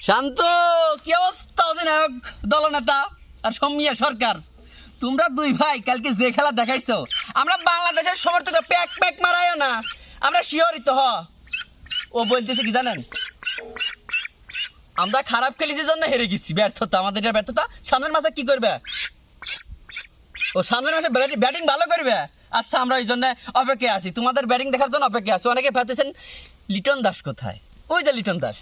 শান্ত, কি অবস্থা অধিনায়ক দলনেতা আর সৌমিয়া সরকার? তোমরা দুই ভাই কালকে যে খেলা দেখাইছো, আমরা বাংলাদেশের সমর্থক প্যাক প্যাক মারায়ও না, আমরা শিওরিত ও বলতেছে কি জানেন, আমরা খারাপ খেলেছি জন্য হেরে গেছি, ব্যর্থতা আমাদের এটা ব্যর্থতা। সামনের মাসে কি করবে? ও সামনের মাসে ব্যাটিং ভালো করবে। আচ্ছা, আমরা ওই জন্য অপেক্ষায় আছি, তোমাদের ব্যাটিং দেখার জন্য অপেক্ষায় আছি। অনেকে ভাবতেছেন লিটন দাস কোথায়? ওই যে লিটন দাস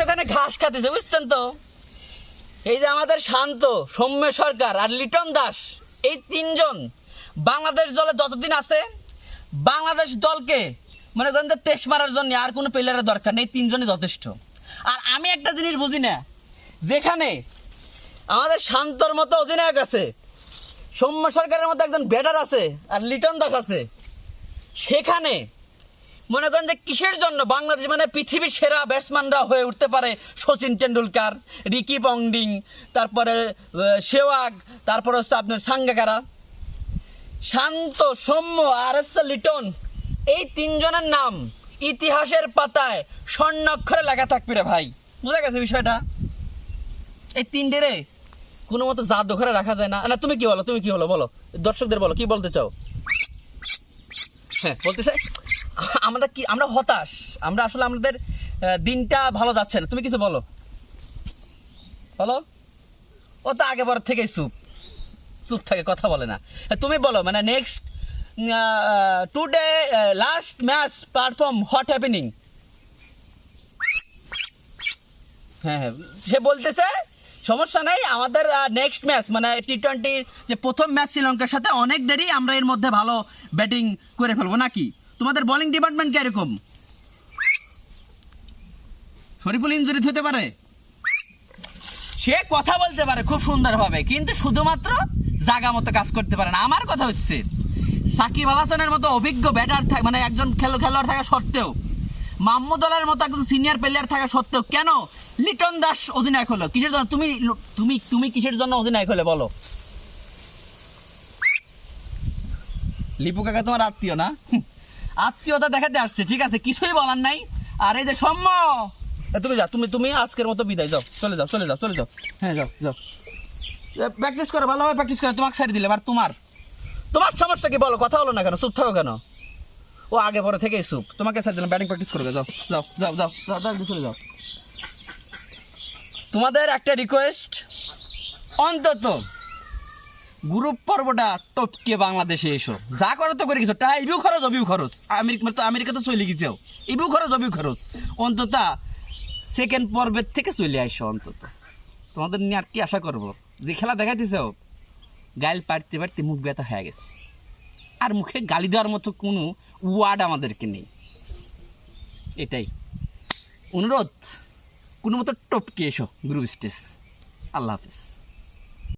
ওখানে ঘাস খাতেছে, বুঝছেন তো? এই যে আমাদের শান্ত, সৌম্য সরকার আর লিটন দাস, এই তিনজন বাংলাদেশ দলে যতদিন আছে, বাংলাদেশ দলকে মনে করেন যে টেস্ট মারার জন্য আর কোনো প্লেয়ারের দরকার নেই, তিনজনই যথেষ্ট। আর আমি একটা জিনিস বুঝি না, যেখানে আমাদের শান্তর মতো অধিনায়ক আছে, সৌম্য সরকারের মতো একজন ব্যাটার আছে, আর লিটন দাস আছে, সেখানে মনে করেন যে কিসের জন্য বাংলাদেশ মানে পৃথিবীর সেরা ব্যাটসম্যানরা হয়ে উঠতে পারে? সচিন টেন্ডুলকার, রিকি পন্টিং, তারপরে সেওয়াগ, তারপরে হচ্ছে আপনার সাঙ্গাকারা, শান্ত, সৌম্য আর হচ্ছে লিটন, এই তিনজনের নাম ইতিহাসের পাতায় স্বর্ণাক্ষরে লেখা থাকবে রে ভাই। বুঝা গেছে বিষয়টা? এই তিনটেরে কোনো মতো জাদু ঘরে রাখা যায় না। না, তুমি কি বলো বলো, দর্শকদের বলো, কি বলতে চাও? হ্যাঁ, বলতেছে আমরা হতাশ, আমরা আসলে আমাদের দিনটা ভালো যাচ্ছে না। তুমি কিছু বলো। ও তো আগে পর থেকেই চুপ থাকে, কথা বলে না। তুমি বলো, মানে next today last match perform what happening. হ্যাঁ, সে বলতেছে সমস্যা নেই, আমাদের নেক্সট ম্যাচ মানে টি-20 যে প্রথম ম্যাচ শ্রীলঙ্কার সাথে অনেক দেরি, আমরা এর মধ্যে ভালো ব্যাটিং করে ফেলবো নাকি? তোমাদের বোলিং ডিপার্টমেন্ট কিরকম? শরীফুল ইনজুরি হতে পারে, সে কথা বলতে পারে খুব সুন্দরভাবে, কিন্তু শুধুমাত্র জায়গা মতো কাজ করতে পারে না। আমার কথা হচ্ছে, সাকিব আল হাসানের মতো অভিজ্ঞ ব্যাটার মানে একজন খেলোয়াড় থাকা সত্ত্বেও, মাহমুদ আলার মতো একজন সিনিয়র প্লেয়ার থাকা সত্ত্বেও কেন লিটন দাস অধিনায়ক হলো? কিসের জন্য? তুমি কিসের জন্য অধিনায়ক হলে বলো? লিপু কাকা তোমার আত্মীয় না? আত্মীয়তা দেখাতে আসছে, ঠিক আছে, কিছুই বলার নাই। আর এই যে সৌম্য, তুমি যাও, তুমি আজকের মতো বিদায়, যাও, চলে যাও। হ্যাঁ, যাও প্র্যাকটিস করো, ভালোভাবে প্র্যাকটিস করো। তোমাকে সাইড দিলে, আর তোমার সমস্যা কি বলো? কথা হলো না কেন? চুপ থাকো কেন? ও আগে পরে থেকেই চুপ, তোমাকে সাইড দিলাম, ব্যাটিং প্র্যাকটিস করবে, যাও। চলে যাও। তোমাদের একটা রিকোয়েস্ট, অন্তত গ্রুপ পর্বটা টপকে বাংলাদেশে এসো। যা করো তো করে গেছো, টাকা ইবিউ খরচ, আমেরিকা তো চলে গেছেও, ইবিউ খরচ, অন্তত সেকেন্ড পর্বের থেকে চলে আসো। অন্তত তোমাদের নিয়ে আর কি আশা করবো? যে খেলা দেখাইতেছ, গাইল পাড়তে মুখ ব্যথা হয়ে গেছে, আর মুখে গালি দেওয়ার মতো কোনো ওয়ার্ড আমাদেরকে নেই। এটাই অনুরোধ, কোনো মতো টপকে এসো গ্রুপ স্টেজ। আল্লাহ হাফেজ।